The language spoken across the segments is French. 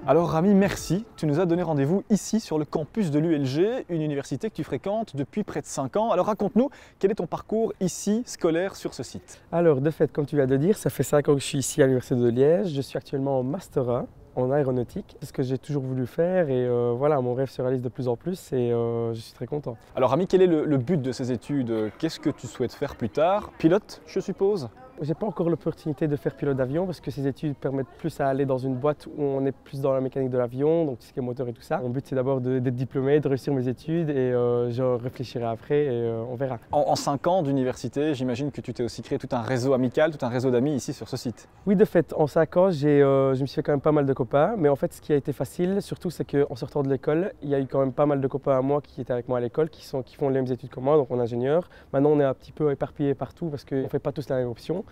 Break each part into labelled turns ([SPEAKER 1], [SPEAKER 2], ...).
[SPEAKER 1] Alors Rami, merci. Tu nous as donné rendez-vous ici sur le campus de l'ULG, une université que tu fréquentes depuis près de 5 ans. Alors raconte-nous, quel est ton parcours ici, scolaire, sur ce site?
[SPEAKER 2] Alors de fait, comme tu viens de dire, ça fait 5 ans que je suis ici à l'Université de Liège. Je suis actuellement en Master 1 en aéronautique. C'est ce que j'ai toujours voulu faire et voilà, mon rêve se réalise de plus en plus et je suis très content.
[SPEAKER 1] Alors Rami, quel est le but de ces études? Qu'est-ce que tu souhaites faire plus tard? Pilote, je suppose?
[SPEAKER 2] J'ai pas encore l'opportunité de faire pilote d'avion parce que ces études permettent plus à aller dans une boîte où on est plus dans la mécanique de l'avion, donc tout ce qui est moteur et tout ça. Mon but c'est d'abord d'être diplômé, de réussir mes études et je réfléchirai après et on verra.
[SPEAKER 1] En 5 ans d'université, j'imagine que tu t'es aussi créé tout un réseau amical, tout un réseau d'amis ici sur ce site.
[SPEAKER 2] Oui, de fait, en 5 ans, je me suis fait quand même pas mal de copains, mais en fait ce qui a été facile, surtout c'est qu'en sortant de l'école, il y a eu quand même pas mal de copains à moi qui étaient avec moi à l'école, qui font les mêmes études que moi, donc en ingénieur. Maintenant on est un petit peu éparpillés partout parce qu'on ne fait pas tous la même option.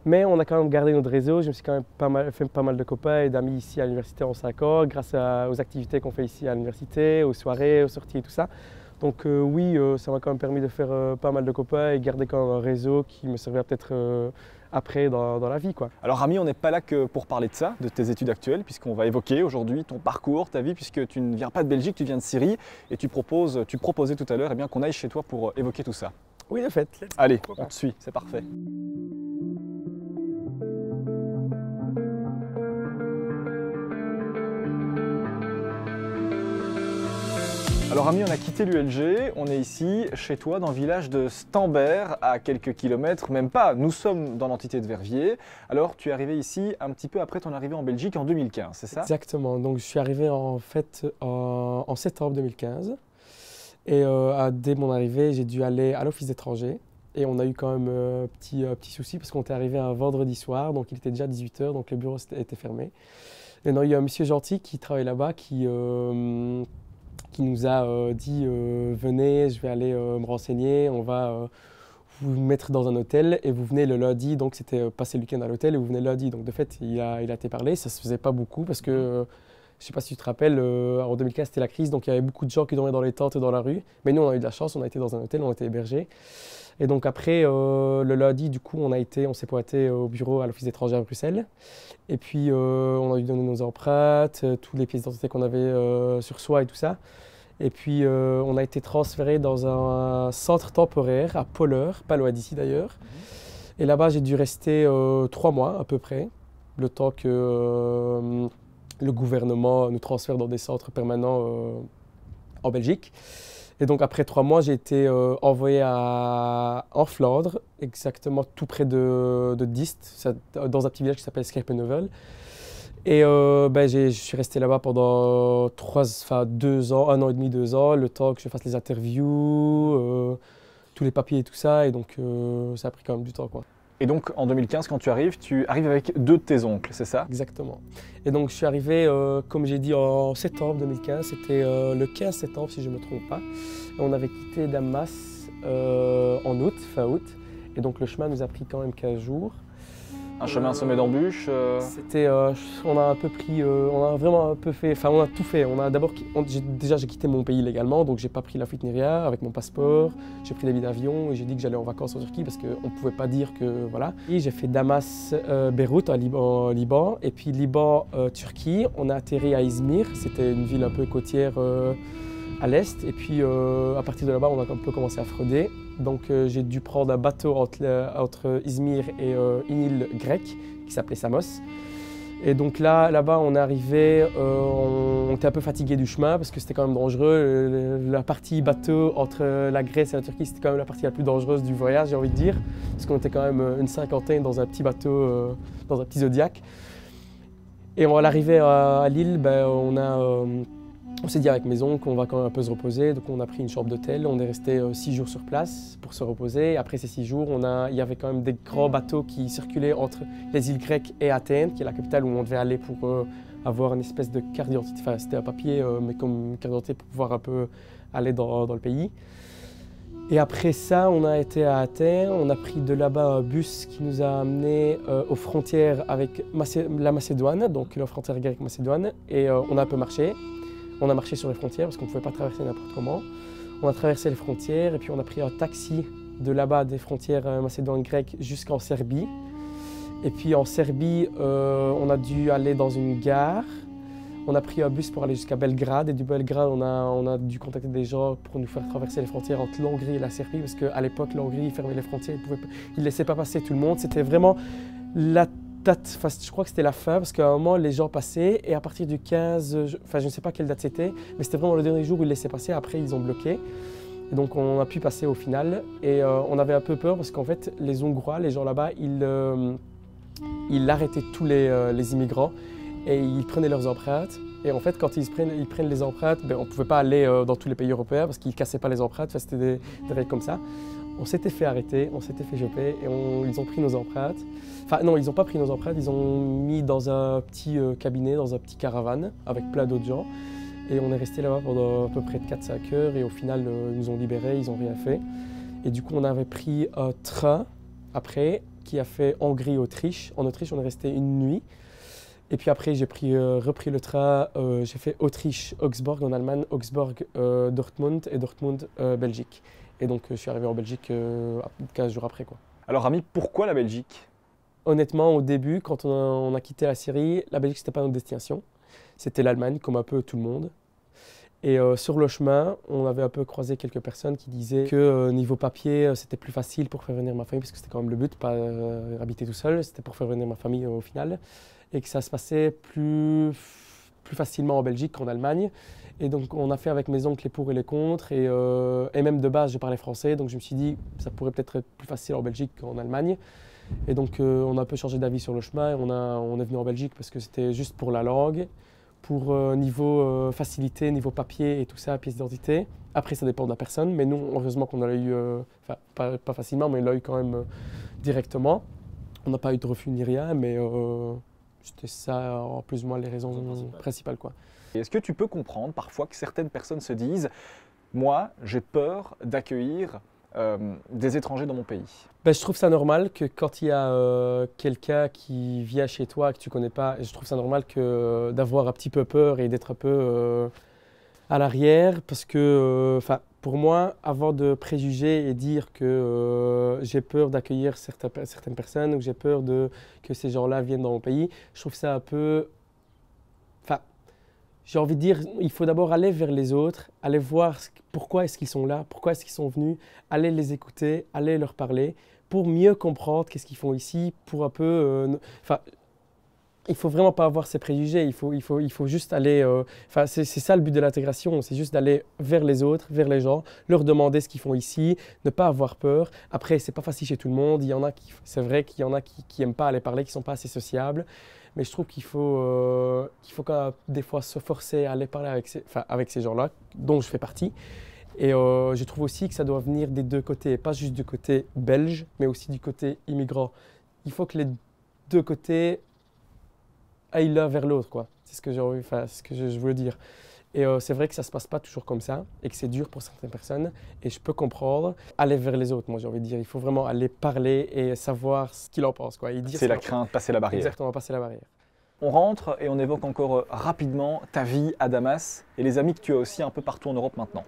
[SPEAKER 2] Mais on a quand même gardé notre réseau, je me suis quand même fait pas mal de copains et d'amis ici à l'université en 5 ans, grâce aux activités qu'on fait ici à l'université, aux soirées, aux sorties et tout ça. Donc oui, ça m'a quand même permis de faire pas mal de copains et garder quand même un réseau qui me servira peut-être après dans la vie, quoi.
[SPEAKER 1] Alors Rami, on n'est pas là que pour parler de ça, de tes études actuelles, puisqu'on va évoquer aujourd'hui ton parcours, ta vie, puisque tu ne viens pas de Belgique, tu viens de Syrie et tu proposais tout à l'heure qu'on aille chez toi pour évoquer tout ça.
[SPEAKER 2] Oui, de fait.
[SPEAKER 1] Allez, on te suit, c'est parfait. Alors Rami, on a quitté l'ULG, on est ici chez toi dans le village de Stambert, à quelques kilomètres, même pas, nous sommes dans l'entité de Verviers. Alors tu es arrivé ici un petit peu après ton arrivée en Belgique en 2015, c'est ça?
[SPEAKER 2] Exactement, donc je suis arrivé en fait en septembre 2015 et dès mon arrivée j'ai dû aller à l'office d'étranger et on a eu quand même un petit souci parce qu'on était arrivé un vendredi soir, donc il était déjà 18 h, donc le bureau était fermé. Et non, il y a un monsieur gentil qui travaille là-bas qui nous a dit venez, je vais aller me renseigner, on va vous mettre dans un hôtel et vous venez le lundi, donc c'était passer le week-end à l'hôtel et vous venez le lundi. Donc de fait, il a été parlé, ça se faisait pas beaucoup parce que, je ne sais pas si tu te rappelles, en 2015 c'était la crise, donc il y avait beaucoup de gens qui dormaient dans les tentes et dans la rue. Mais nous on a eu de la chance, on a été dans un hôtel, on a été hébergés. Et donc après, le lundi, du coup, on s'est pointé au bureau à l'Office d'étrangers à Bruxelles. Et puis, on a dû donner nos empreintes, toutes les pièces d'identité qu'on avait sur soi et tout ça. Et puis, on a été transféré dans un centre temporaire à Polleur, pas loin d'ici d'ailleurs. Et là-bas, j'ai dû rester 3 mois à peu près, le temps que le gouvernement nous transfère dans des centres permanents en Belgique. Et donc après 3 mois, j'ai été envoyé en Flandre, exactement tout près de Diest, dans un petit village qui s'appelle Scherpenheuvel. Et je suis resté là-bas pendant 2 ans, 1 an et demi, 2 ans, le temps que je fasse les interviews, tous les papiers et tout ça. Et donc ça a pris quand même du temps, quoi.
[SPEAKER 1] Et donc en 2015, quand tu arrives avec 2 de tes oncles, c'est ça?
[SPEAKER 2] Exactement. Et donc je suis arrivé, comme j'ai dit, en septembre 2015, c'était le 15 septembre si je ne me trompe pas. Et on avait quitté Damas en août, fin août. Et donc le chemin nous a pris quand même 15 jours.
[SPEAKER 1] Un chemin semé d'embûches
[SPEAKER 2] on a un peu pris, on a vraiment un peu fait, enfin on a tout fait. J'ai quitté mon pays légalement, donc j'ai pas pris la fuite ni rien avec mon passeport. J'ai pris des billets d'avion et j'ai dit que j'allais en vacances en Turquie parce qu'on ne pouvait pas dire que voilà. Et j'ai fait Damas, Beyrouth en Liban et puis Liban, Turquie. On a atterri à Izmir, c'était une ville un peu côtière à l'est. Et puis à partir de là-bas, on a un peu commencé à frauder. Donc j'ai dû prendre un bateau entre Izmir et une île grecque qui s'appelait Samos. Et donc là-bas, on est arrivé, on était un peu fatigué du chemin parce que c'était quand même dangereux. La partie bateau entre la Grèce et la Turquie, c'était quand même la partie la plus dangereuse du voyage, j'ai envie de dire. Parce qu'on était quand même une cinquantaine dans un petit bateau, dans un petit Zodiac. Et à l'arrivée à Lille, on s'est dit avec mes oncles qu'on va quand même un peu se reposer, donc on a pris une chambre d'hôtel, on est resté 6 jours sur place pour se reposer. Après ces 6 jours, il y avait quand même des grands bateaux qui circulaient entre les îles grecques et Athènes, qui est la capitale où on devait aller pour avoir une espèce de carte d'identité. Enfin, c'était un papier, mais comme une carte d'identité pour pouvoir un peu aller dans le pays. Et après ça, on a été à Athènes, on a pris de là-bas un bus qui nous a amenés aux frontières avec la Macédoine, donc la frontière grecque-macédoine, et on a un peu marché. On a marché sur les frontières parce qu'on ne pouvait pas traverser n'importe comment. On a traversé les frontières et puis on a pris un taxi de là-bas des frontières macédoines grecques jusqu'en Serbie. Et puis en Serbie, on a dû aller dans une gare. On a pris un bus pour aller jusqu'à Belgrade et du Belgrade, on a dû contacter des gens pour nous faire traverser les frontières entre l'Hongrie et la Serbie parce qu'à l'époque, l'Hongrie fermait les frontières, ils ne laissaient pas passer tout le monde. C'était vraiment la date, enfin, je crois que c'était la fin parce qu'à un moment, les gens passaient et à partir du 15, je ne sais pas quelle date c'était, mais c'était vraiment le dernier jour où ils laissaient passer. Après, ils ont bloqué. Et donc, on a pu passer au final et on avait un peu peur parce qu'en fait, les Hongrois, les gens là-bas, ils arrêtaient tous les immigrants et ils prenaient leurs empreintes. Et en fait, quand ils prennent les empreintes, on ne pouvait pas aller dans tous les pays européens parce qu'ils ne cassaient pas les empreintes. Enfin, c'était des règles comme ça. On s'était fait arrêter, on s'était fait choper et ils ont pris nos empreintes. Enfin non, ils n'ont pas pris nos empreintes, ils ont mis dans un petit cabinet, dans un petit caravane avec plein d'autres gens. Et on est resté là-bas pendant à peu près 4-5 heures et au final, ils nous ont libérés, ils n'ont rien fait. Et du coup, on avait pris un train après qui a fait Hongrie-Autriche. En Autriche, on est resté une nuit. Et puis après, j'ai repris le train, j'ai fait Autriche-Augsbourg en Allemagne, Augsbourg-Dortmund et Dortmund-Belgique. Et donc, je suis arrivé en Belgique 15 jours après, quoi.
[SPEAKER 1] Alors Rami, pourquoi la Belgique?
[SPEAKER 2] Honnêtement, au début, quand on a quitté la Syrie, la Belgique, ce n'était pas notre destination. C'était l'Allemagne, comme un peu tout le monde. Et sur le chemin, on avait un peu croisé quelques personnes qui disaient que niveau papier, c'était plus facile pour faire venir ma famille, parce que c'était quand même le but, pas habiter tout seul, c'était pour faire venir ma famille au final. Et que ça se passait plus facilement en Belgique qu'en Allemagne. Et donc on a fait avec mes oncles les pour et les contre. Et même de base, je parlais français, donc je me suis dit ça pourrait peut-être être plus facile en Belgique qu'en Allemagne. Et donc on a un peu changé d'avis sur le chemin et on est venu en Belgique parce que c'était juste pour la langue, pour niveau facilité, niveau papier et tout ça, pièce d'identité. Après ça dépend de la personne, mais nous heureusement qu'on l'a eu, pas facilement, mais on l'a eu quand même directement. On n'a pas eu de refus ni rien, mais c'était ça en plus ou moins les raisons principales, quoi.
[SPEAKER 1] Est-ce que tu peux comprendre parfois que certaines personnes se disent « Moi, j'ai peur d'accueillir des étrangers dans mon pays ».
[SPEAKER 2] Je trouve ça normal que quand il y a quelqu'un qui vient chez toi que tu ne connais pas, je trouve ça normal d'avoir un petit peu peur et d'être un peu à l'arrière parce que pour moi, avant de préjuger et dire que j'ai peur d'accueillir certaines personnes ou que j'ai peur que ces gens-là viennent dans mon pays, je trouve ça un peu… J'ai envie de dire, il faut d'abord aller vers les autres, aller voir pourquoi est-ce qu'ils sont là, pourquoi est-ce qu'ils sont venus, aller les écouter, aller leur parler, pour mieux comprendre qu'est-ce qu'ils font ici, pour un peu… il ne faut vraiment pas avoir ces préjugés, il faut juste aller… c'est ça le but de l'intégration, c'est juste d'aller vers les autres, vers les gens, leur demander ce qu'ils font ici, ne pas avoir peur. Après, ce n'est pas facile chez tout le monde, c'est vrai qu'il y en a qui n'aiment pas aller parler, qui ne sont pas assez sociables. Mais je trouve qu'il faut quand même des fois se forcer à aller parler avec ces gens-là, dont je fais partie. Et je trouve aussi que ça doit venir des deux côtés, pas juste du côté belge, mais aussi du côté immigrant. Il faut que les deux côtés aillent l'un vers l'autre, quoi. C'est ce que je veux dire. Et c'est vrai que ça ne se passe pas toujours comme ça et que c'est dur pour certaines personnes. Et je peux comprendre. Aller vers les autres, moi j'ai envie de dire. Il faut vraiment aller parler et savoir ce qu'il en pense, quoi.
[SPEAKER 1] C'est la crainte, passer la barrière.
[SPEAKER 2] Exactement, passer la barrière.
[SPEAKER 1] On rentre et on évoque encore rapidement ta vie à Damas et les amis que tu as aussi un peu partout en Europe maintenant.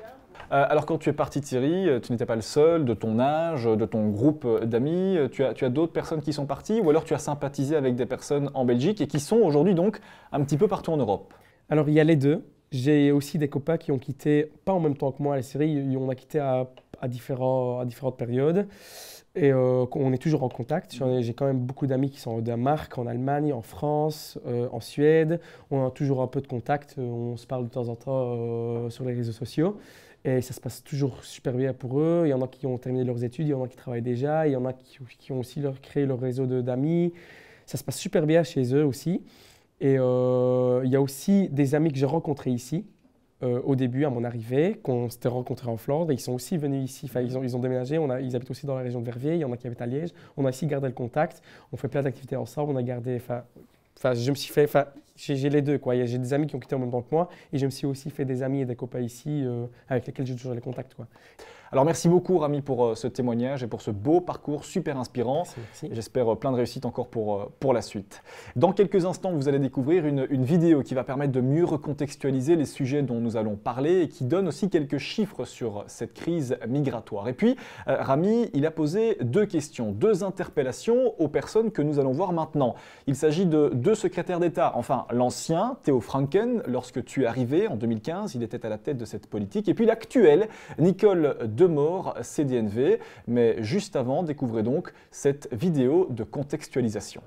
[SPEAKER 1] Alors quand tu es parti de Syrie, tu n'étais pas le seul de ton âge, de ton groupe d'amis. Tu as d'autres personnes qui sont parties ou alors tu as sympathisé avec des personnes en Belgique et qui sont aujourd'hui donc un petit peu partout en Europe?
[SPEAKER 2] Alors il y a les deux. J'ai aussi des copains qui ont quitté, pas en même temps que moi, la Syrie. On a quitté à différentes périodes. Et on est toujours en contact. J'ai quand même beaucoup d'amis qui sont au Danemark, en Allemagne, en France, en Suède. On a toujours un peu de contact. On se parle de temps en temps sur les réseaux sociaux. Et ça se passe toujours super bien pour eux. Il y en a qui ont terminé leurs études, il y en a qui travaillent déjà. Il y en a qui ont aussi créé leur réseau d'amis. Ça se passe super bien chez eux aussi. Et il y a aussi des amis que j'ai rencontrés ici, au début, à mon arrivée, qu'on s'était rencontrés en Flandre. Ils sont aussi venus ici, ils ont déménagé, ils habitent aussi dans la région de Verviers, il y en a qui habitent à Liège. On a ici gardé le contact, on fait plein d'activités ensemble, on a gardé… j'ai les deux, quoi. J'ai des amis qui ont quitté en même temps que moi et je me suis aussi fait des amis et des copains ici avec lesquels j'ai toujours les contacts, quoi.
[SPEAKER 1] Alors merci beaucoup Rami pour ce témoignage et pour ce beau parcours super inspirant.
[SPEAKER 2] Merci.
[SPEAKER 1] J'espère plein de réussite encore pour la suite. Dans quelques instants, vous allez découvrir une vidéo qui va permettre de mieux recontextualiser les sujets dont nous allons parler et qui donne aussi quelques chiffres sur cette crise migratoire. Et puis, Rami, il a posé deux questions, deux interpellations aux personnes que nous allons voir maintenant. Il s'agit de deux secrétaires d'État, enfin l'ancien, Theo Franken, lorsque tu es arrivé en 2015, il était à la tête de cette politique, et puis l'actuel, Nicole Demore, CDNV. Mais juste avant, découvrez donc cette vidéo de contextualisation.